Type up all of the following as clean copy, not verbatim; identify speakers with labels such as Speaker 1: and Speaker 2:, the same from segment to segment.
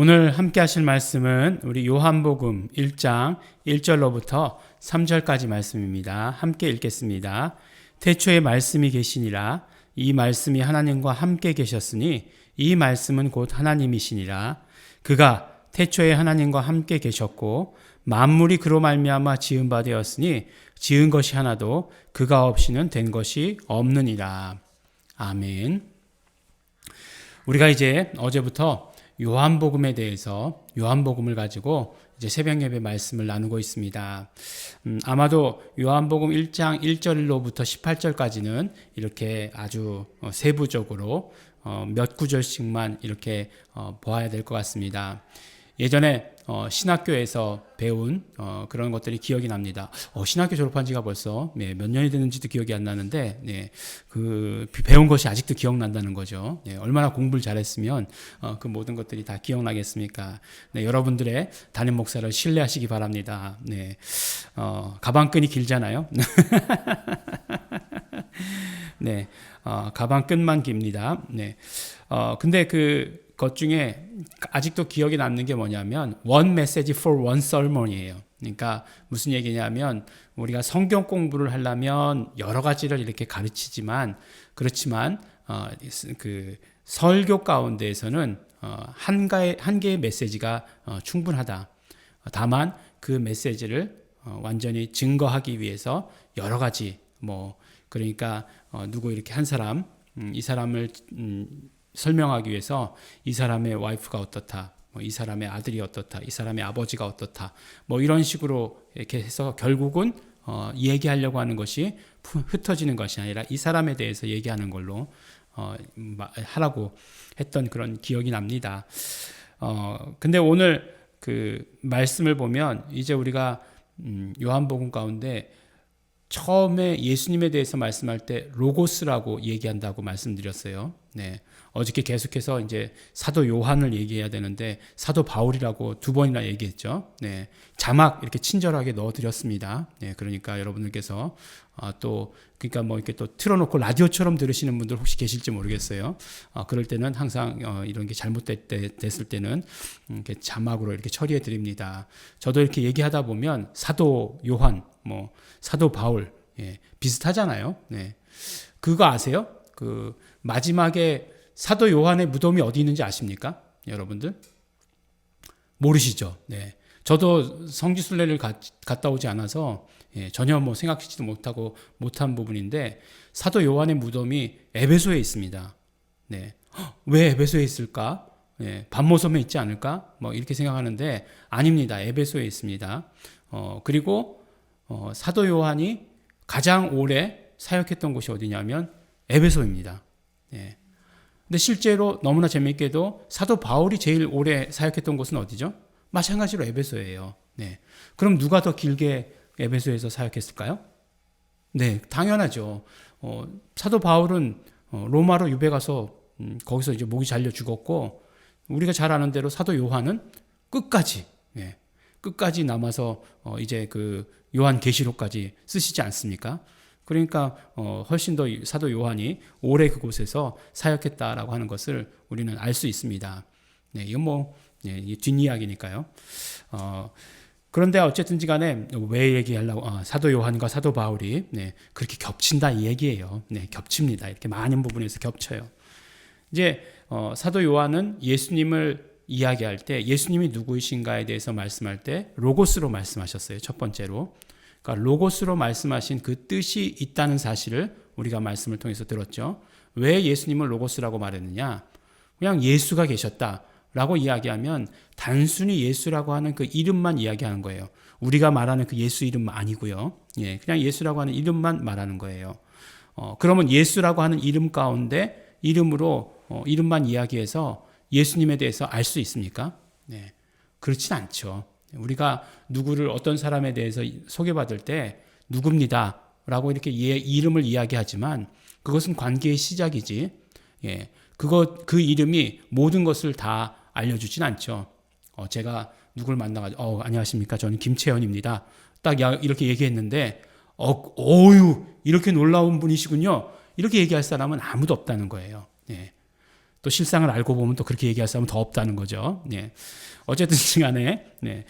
Speaker 1: 오늘 함께 하실 말씀은 우리 요한복음 1장 1절로부터 3절까지 말씀입니다. 함께 읽겠습니다. 태초에 말씀이 계시니라. 이 말씀이 하나님과 함께 계셨으니 이 말씀은 곧 하나님이시니라. 그가 태초에 하나님과 함께 계셨고 만물이 그로 말미암아 지은 바 되었으니 지은 것이 하나도 그가 없이는 된 것이 없느니라. 아멘. 우리가 이제 어제부터 요한복음에 대해서 요한복음을 가지고 이제 새벽 예배 말씀을 나누고 있습니다. 아마도 요한복음 1장 1절로부터 18절까지는 이렇게 아주 세부적으로 몇 구절씩만 이렇게 보아야 될 것 같습니다. 예전에 신학교에서 배운 그런 것들이 기억이 납니다. 신학교 졸업한 지가 벌써 몇 년이 됐는지도 기억이 안 나는데 그 배운 것이 아직도 기억난다는 거죠. 얼마나 공부를 잘했으면 그 모든 것들이 다 기억나겠습니까? 여러분들의 담임 목사를 신뢰하시기 바랍니다. 가방끈이 길잖아요. 가방끈만 깁니다. 근데 것 중에 아직도 기억에 남는 게 뭐냐면 one message for one sermon이에요. 그러니까 무슨 얘기냐면 우리가 성경 공부를 하려면 여러 가지를 이렇게 가르치지만 그렇지만 그 설교 가운데에서는 한 개의 메시지가 충분하다. 다만 그 메시지를 완전히 증거하기 위해서 여러 가지 그러니까 누구 이렇게 한 사람 이 사람을 설명하기 위해서 이 사람의 와이프가 어떻다, 이 사람의 아들이 어떻다, 이 사람의 아버지가 어떻다, 이런 식으로 이렇게 해서 결국은 얘기하려고 하는 것이 흩어지는 것이 아니라 이 사람에 대해서 얘기하는 걸로 하라고 했던 그런 기억이 납니다. 근데 오늘 그 말씀을 보면 이제 우리가 요한복음 가운데 처음에 예수님에 대해서 말씀할 때 로고스라고 얘기한다고 말씀드렸어요. 어저께 계속해서 이제 사도 요한을 얘기해야 되는데 사도 바울이라고 2번이나 얘기했죠. 자막 이렇게 친절하게 넣어드렸습니다. 그러니까 여러분들께서 그러니까 이렇게 또 틀어놓고 라디오처럼 들으시는 분들 혹시 계실지 모르겠어요. 그럴 때는 항상 이런 게 잘못됐을 때는 이렇게 자막으로 이렇게 처리해 드립니다. 저도 이렇게 얘기하다 보면 사도 요한, 사도 바울 비슷하잖아요. 그거 아세요? 그 마지막에 사도 요한의 무덤이 어디 있는지 아십니까? 여러분들? 모르시죠? 저도 성지순례를 갔다 오지 않아서 전혀 생각지도 못한 부분인데 사도 요한의 무덤이 에베소에 있습니다. 왜 에베소에 있을까? 반모섬에 있지 않을까? 이렇게 생각하는데 아닙니다. 에베소에 있습니다. 그리고 사도 요한이 가장 오래 사역했던 곳이 어디냐면 에베소입니다. 근데 실제로 너무나 재미있게도 사도 바울이 제일 오래 사역했던 곳은 어디죠? 마찬가지로 에베소예요. 그럼 누가 더 길게 에베소에서 사역했을까요? 당연하죠. 사도 바울은 로마로 유배 가서 거기서 이제 목이 잘려 죽었고 우리가 잘 아는 대로 사도 요한은 끝까지 남아서 이제 그 요한 계시록까지 쓰시지 않습니까? 그러니까 훨씬 더 사도 요한이 오래 그곳에서 사역했다라고 하는 것을 우리는 알 수 있습니다. 이건 뒷이야기니까요. 그런데 어쨌든지 간에 왜 얘기하려고 사도 요한과 사도 바울이 그렇게 겹친다 이 얘기예요. 겹칩니다. 이렇게 많은 부분에서 겹쳐요. 이제 사도 요한은 예수님을 이야기할 때 예수님이 누구이신가에 대해서 말씀할 때 로고스로 말씀하셨어요. 첫 번째로. 그러니까 로고스로 말씀하신 그 뜻이 있다는 사실을 우리가 말씀을 통해서 들었죠. 왜 예수님을 로고스라고 말했느냐? 그냥 예수가 계셨다라고 이야기하면 단순히 예수라고 하는 그 이름만 이야기하는 거예요. 우리가 말하는 그 예수 이름 아니고요. 그냥 예수라고 하는 이름만 말하는 거예요. 그러면 예수라고 하는 이름 가운데 이름만 이야기해서 예수님에 대해서 알 수 있습니까? 그렇진 않죠. 우리가 누구를 어떤 사람에 대해서 소개받을 때 누굽니다 라고 이렇게 이름을 이야기하지만 그것은 관계의 시작이지 그 이름이 모든 것을 다 알려주진 않죠. 제가 누굴 만나가지고 안녕하십니까 저는 김채연입니다 딱 이렇게 얘기했는데 어유 이렇게 놀라운 분이시군요 이렇게 얘기할 사람은 아무도 없다는 거예요. 또 실상을 알고 보면 또 그렇게 얘기할 사람은 더 없다는 거죠. 예. 어쨌든 시간에 네.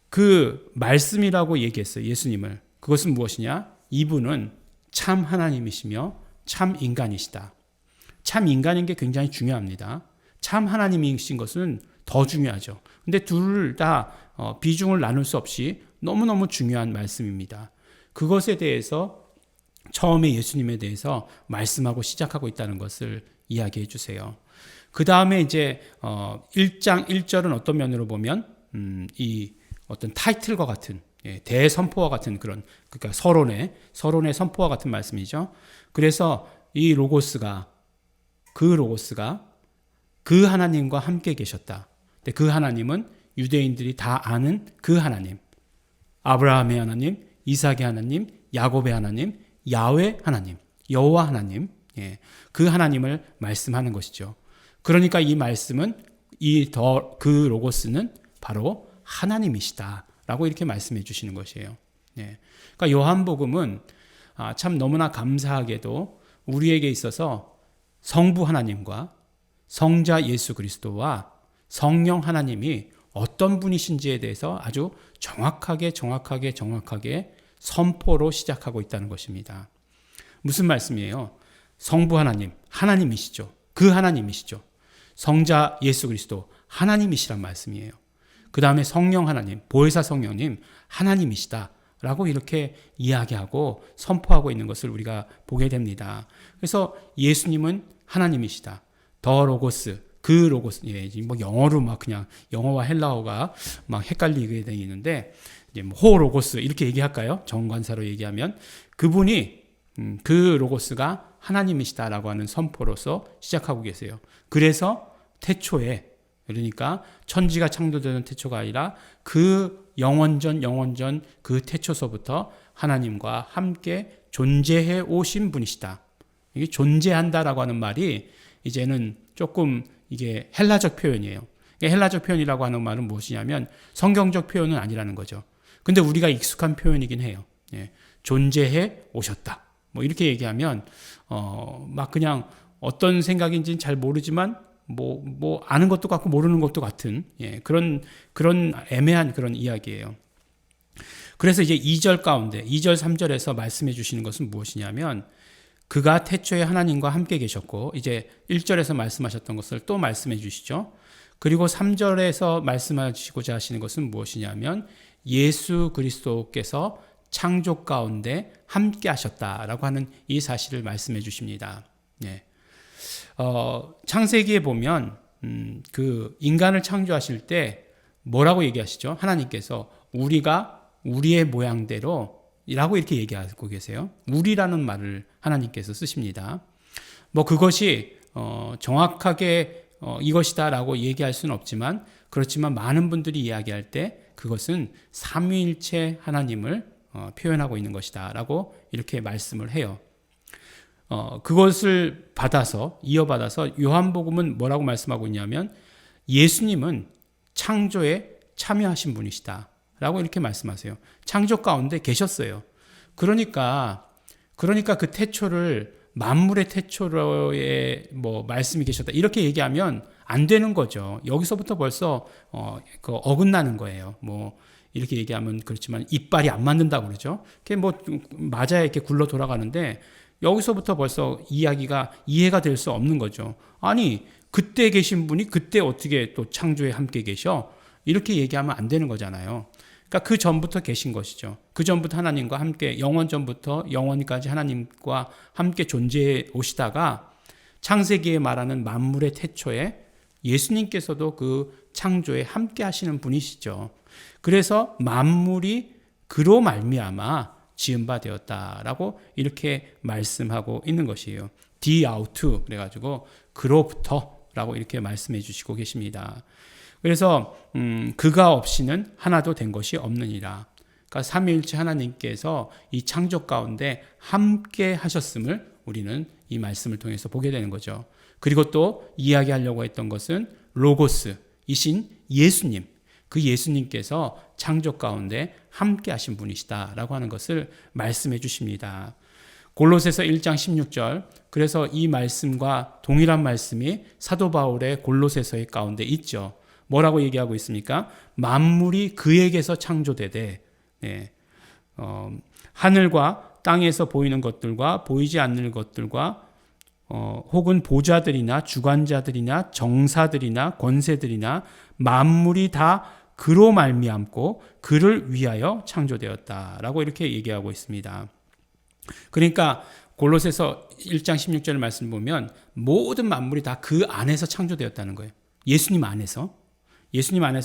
Speaker 1: 그 말씀이라고 얘기했어요. 예수님을. 그것은 무엇이냐? 이분은 참 하나님이시며 참 인간이시다. 참 인간인 게 굉장히 중요합니다. 참 하나님이신 것은 더 중요하죠. 근데 둘 다 비중을 나눌 수 없이 너무너무 중요한 말씀입니다. 그것에 대해서 처음에 예수님에 대해서 말씀하고 시작하고 있다는 것을 이야기해 주세요. 그 다음에 이제 1장 1절은 어떤 면으로 보면 이 어떤 타이틀과 같은 대선포와 같은 그런 그러니까 서론의 선포와 같은 말씀이죠. 그래서 이 로고스가 그 하나님과 함께 계셨다. 근데 그 하나님은 유대인들이 다 아는 그 하나님, 아브라함의 하나님, 이삭의 하나님, 야곱의 하나님, 야훼 하나님, 여호와 하나님, 그 하나님을 말씀하는 것이죠. 그러니까 이 말씀은 그 로고스는 바로 하나님이시다라고 이렇게 말씀해 주시는 것이에요. 그러니까 요한복음은 참 너무나 감사하게도 우리에게 있어서 성부 하나님과 성자 예수 그리스도와 성령 하나님이 어떤 분이신지에 대해서 아주 정확하게 선포로 시작하고 있다는 것입니다. 무슨 말씀이에요? 성부 하나님, 하나님이시죠. 그 하나님이시죠. 성자 예수 그리스도, 하나님이시란 말씀이에요. 그 다음에 성령 하나님, 보혜사 성령님, 하나님이시다. 라고 이렇게 이야기하고 선포하고 있는 것을 우리가 보게 됩니다. 그래서 예수님은 하나님이시다. 더 로고스, 그 로고스, 뭐 영어로 막 그냥 영어와 헬라어가 막 헷갈리게 되는데, 이제 뭐 호 로고스 이렇게 얘기할까요? 정관사로 얘기하면 그분이 그 로고스가 하나님이시다라고 하는 선포로서 시작하고 계세요. 그래서 태초에 그러니까 천지가 창조되는 태초가 아니라 그 영원전 그 태초서부터 하나님과 함께 존재해 오신 분이시다. 이게 존재한다라고 하는 말이 이제는 조금 이게 헬라적 표현이에요. 헬라적 표현이라고 하는 말은 무엇이냐면 성경적 표현은 아니라는 거죠. 근데 우리가 익숙한 표현이긴 해요. 존재해 오셨다. 뭐 이렇게 얘기하면 막 그냥 어떤 생각인지는 잘 모르지만 뭐 아는 것도 같고 모르는 것도 같은 그런 애매한 그런 이야기예요. 그래서 이제 2절 가운데 2절 3절에서 말씀해 주시는 것은 무엇이냐면 그가 태초에 하나님과 함께 계셨고 이제 1절에서 말씀하셨던 것을 또 말씀해 주시죠. 그리고 3절에서 말씀하시고자 하시는 것은 무엇이냐면 예수 그리스도께서 창조 가운데 함께 하셨다라고 하는 이 사실을 말씀해 주십니다. 창세기에 보면 그 인간을 창조하실 때 뭐라고 얘기하시죠? 하나님께서 우리가 우리의 모양대로 라고 이렇게 얘기하고 계세요. 우리라는 말을 하나님께서 쓰십니다. 뭐 그것이 정확하게 이것이다라고 얘기할 수는 없지만 그렇지만 많은 분들이 이야기할 때 그것은 삼위일체 하나님을 표현하고 있는 것이다라고 이렇게 말씀을 해요. 그것을 이어받아서 요한복음은 뭐라고 말씀하고 있냐면 예수님은 창조에 참여하신 분이시다 라고 이렇게 말씀하세요. 창조 가운데 계셨어요. 그러니까 그 태초를 만물의 태초로의 뭐 말씀이 계셨다 이렇게 얘기하면 안 되는 거죠. 여기서부터 벌써 어긋나는 거예요. 뭐 이렇게 얘기하면 그렇지만 이빨이 안 맞는다고 그러죠. 그게 뭐 맞아야 이렇게 굴러 돌아가는데 여기서부터 벌써 이야기가 이해가 될 수 없는 거죠. 아니 그때 계신 분이 그때 어떻게 또 창조에 함께 계셔? 이렇게 얘기하면 안 되는 거잖아요. 그러니까 그 전부터 계신 것이죠. 그 전부터 하나님과 함께 영원 전부터 영원까지 하나님과 함께 존재해 오시다가 창세기에 말하는 만물의 태초에 예수님께서도 그 창조에 함께 하시는 분이시죠. 그래서 만물이 그로 말미암아 지은 바 되었다라고 이렇게 말씀하고 있는 것이에요. 디아우트 그래가지고 그로부터라고 이렇게 말씀해 주시고 계십니다. 그래서 그가 없이는 하나도 된 것이 없느니라. 그러니까 삼위일체 하나님께서 이 창조 가운데 함께 하셨음을 우리는 이 말씀을 통해서 보게 되는 거죠. 그리고 또 이야기하려고 했던 것은 로고스이신 예수님, 그 예수님께서 창조 가운데 함께 하신 분이시다라고 하는 것을 말씀해 주십니다. 골로새서 1장 16절. 그래서 이 말씀과 동일한 말씀이 사도 바울의 골로새서의 가운데 있죠. 뭐라고 얘기하고 있습니까? 만물이 그에게서 창조되되 하늘과 땅에서 보이는 것들과 보이지 않는 것들과 혹은 보좌들이나 주관자들이나 정사들이나 권세들이나 만물이 다 그로 말미암고 그를 위하여 창조되었다라고 이렇게 얘기하고 있습니다. 그러니까 골로새서 1장 16절 말씀 보면 모든 만물이 다 그 안에서 창조되었다는 거예요. 예수님 안에서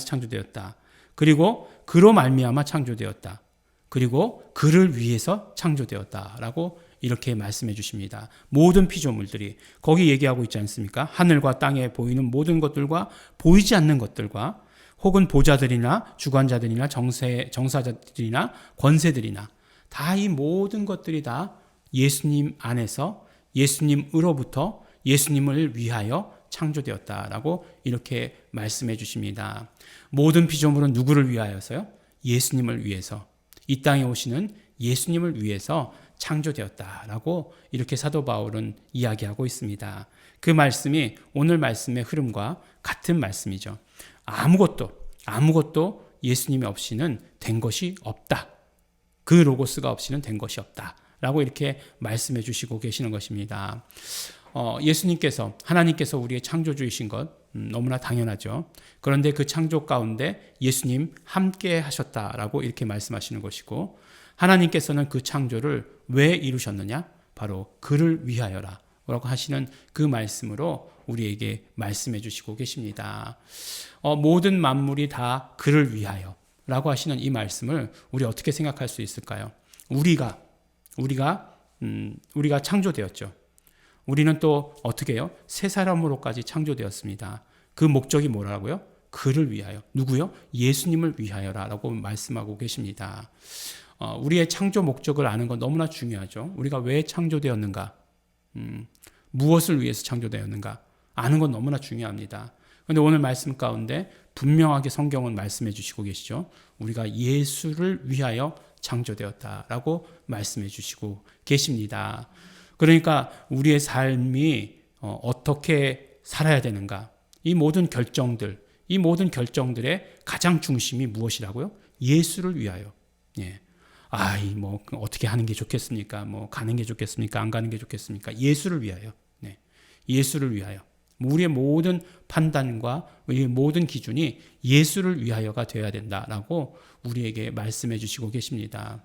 Speaker 1: 창조되었다. 그리고 그로 말미암아 창조되었다. 그리고 그를 위해서 창조되었다라고 이렇게 말씀해 주십니다. 모든 피조물들이 거기 얘기하고 있지 않습니까? 하늘과 땅에 보이는 모든 것들과 보이지 않는 것들과 혹은 보좌들이나 주관자들이나 정사자들이나 권세들이나 다 이 모든 것들이 다 예수님 안에서 예수님으로부터 예수님을 위하여 창조되었다라고 이렇게 말씀해 주십니다. 모든 피조물은 누구를 위하여서요? 예수님을 위해서, 이 땅에 오시는 예수님을 위해서 창조되었다라고 이렇게 사도 바울은 이야기하고 있습니다. 그 말씀이 오늘 말씀의 흐름과 같은 말씀이죠. 아무것도 예수님이 없이는 된 것이 없다. 그 로고스가 없이는 된 것이 없다. 라고 이렇게 말씀해 주시고 계시는 것입니다. 예수님께서, 하나님께서 우리의 창조주이신 것 너무나 당연하죠. 그런데 그 창조 가운데 예수님 함께 하셨다라고 이렇게 말씀하시는 것이고, 하나님께서는 그 창조를 왜 이루셨느냐? 바로 그를 위하여라 라고 하시는 그 말씀으로 우리에게 말씀해 주시고 계십니다. 모든 만물이 다 그를 위하여 라고 하시는 이 말씀을 우리 어떻게 생각할 수 있을까요? 우리가 창조되었죠. 우리는 또 어떻게 해요? 새 사람으로까지 창조되었습니다. 그 목적이 뭐라고요? 그를 위하여. 누구요? 예수님을 위하여라고 말씀하고 계십니다. 우리의 창조 목적을 아는 건 너무나 중요하죠. 우리가 왜 창조되었는가? 무엇을 위해서 창조되었는가? 아는 건 너무나 중요합니다. 그런데 오늘 말씀 가운데 분명하게 성경은 말씀해 주시고 계시죠. 우리가 예수를 위하여 창조되었다라고 말씀해 주시고 계십니다. 그러니까 우리의 삶이 어떻게 살아야 되는가? 이 모든 결정들의 가장 중심이 무엇이라고요? 예수를 위하여. 예. 어떻게 하는 게 좋겠습니까? 가는 게 좋겠습니까? 안 가는 게 좋겠습니까? 예수를 위하여. 네. 예수를 위하여. 우리의 모든 판단과 우리의 모든 기준이 예수를 위하여가 되어야 된다라고 우리에게 말씀해 주시고 계십니다.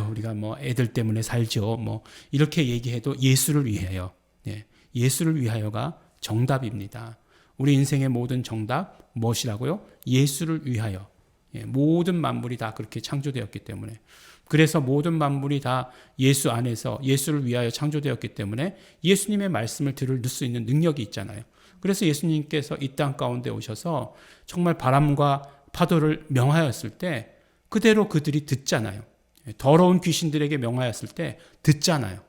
Speaker 1: 우리가 애들 때문에 살죠. 이렇게 얘기해도 예수를 위하여. 네. 예수를 위하여가 정답입니다. 우리 인생의 모든 정답 무엇이라고요? 예수를 위하여. 모든 만물이 다 그렇게 창조되었기 때문에, 그래서 모든 만물이 다 예수 안에서 예수를 위하여 창조되었기 때문에 예수님의 말씀을 들을 수 있는 능력이 있잖아요. 그래서 예수님께서 이 땅 가운데 오셔서 정말 바람과 파도를 명하였을 때 그대로 그들이 듣잖아요. 더러운 귀신들에게 명하였을 때 듣잖아요.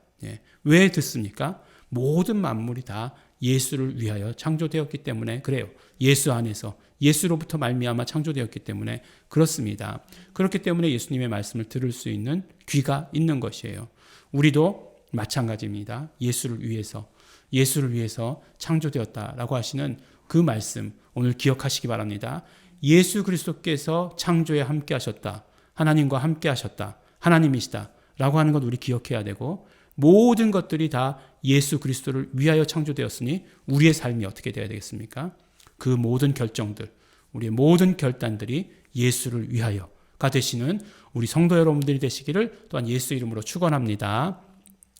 Speaker 1: 왜 듣습니까? 모든 만물이 다 예수를 위하여 창조되었기 때문에 그래요. 예수 안에서 예수로부터 말미암아 창조되었기 때문에 그렇습니다. 그렇기 때문에 예수님의 말씀을 들을 수 있는 귀가 있는 것이에요. 우리도 마찬가지입니다. 예수를 위해서 창조되었다라고 하시는 그 말씀 오늘 기억하시기 바랍니다. 예수 그리스도께서 창조에 함께 하셨다. 하나님과 함께 하셨다. 하나님이시다. 라고 하는 것 우리 기억해야 되고, 모든 것들이 다 예수 그리스도를 위하여 창조되었으니 우리의 삶이 어떻게 되어야 되겠습니까? 그 모든 결정들, 우리의 모든 결단들이 예수를 위하여가 되시는 우리 성도 여러분들이 되시기를 또한 예수 이름으로 축원합니다.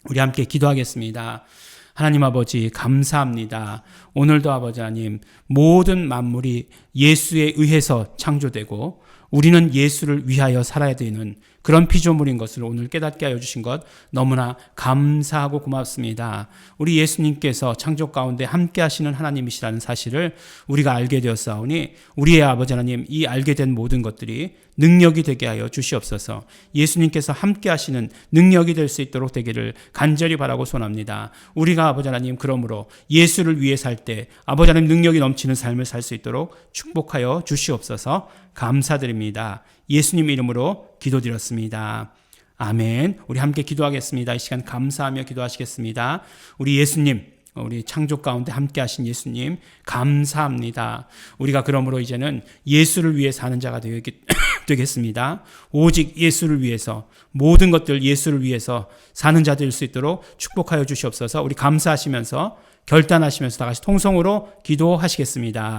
Speaker 1: 우리 함께 기도하겠습니다. 하나님 아버지 감사합니다. 오늘도 아버지 하나님 모든 만물이 예수에 의해서 창조되고 우리는 예수를 위하여 살아야 되는 그런 피조물인 것을 오늘 깨닫게 하여 주신 것 너무나 감사하고 고맙습니다. 우리 예수님께서 창조 가운데 함께 하시는 하나님이시라는 사실을 우리가 알게 되었사오니 우리의 아버지 하나님, 이 알게 된 모든 것들이 능력이 되게 하여 주시옵소서. 예수님께서 함께 하시는 능력이 될 수 있도록 되기를 간절히 바라고 소원합니다. 우리가 아버지 하나님 그러므로 예수를 위해 살 때 아버지 하나님 능력이 넘치는 삶을 살 수 있도록 축복하여 주시옵소서. 감사드립니다. 예수님 이름으로 기도드렸습니다. 아멘. 우리 함께 기도하겠습니다. 이 시간 감사하며 기도하시겠습니다. 우리 예수님, 우리 창조 가운데 함께 하신 예수님 감사합니다. 우리가 그러므로 이제는 예수를 위해 사는 자가 되겠습니다. 오직 예수를 위해서, 모든 것들 예수를 위해서 사는 자 될 수 있도록 축복하여 주시옵소서. 우리 감사하시면서 결단하시면서 다 같이 통성으로 기도하시겠습니다.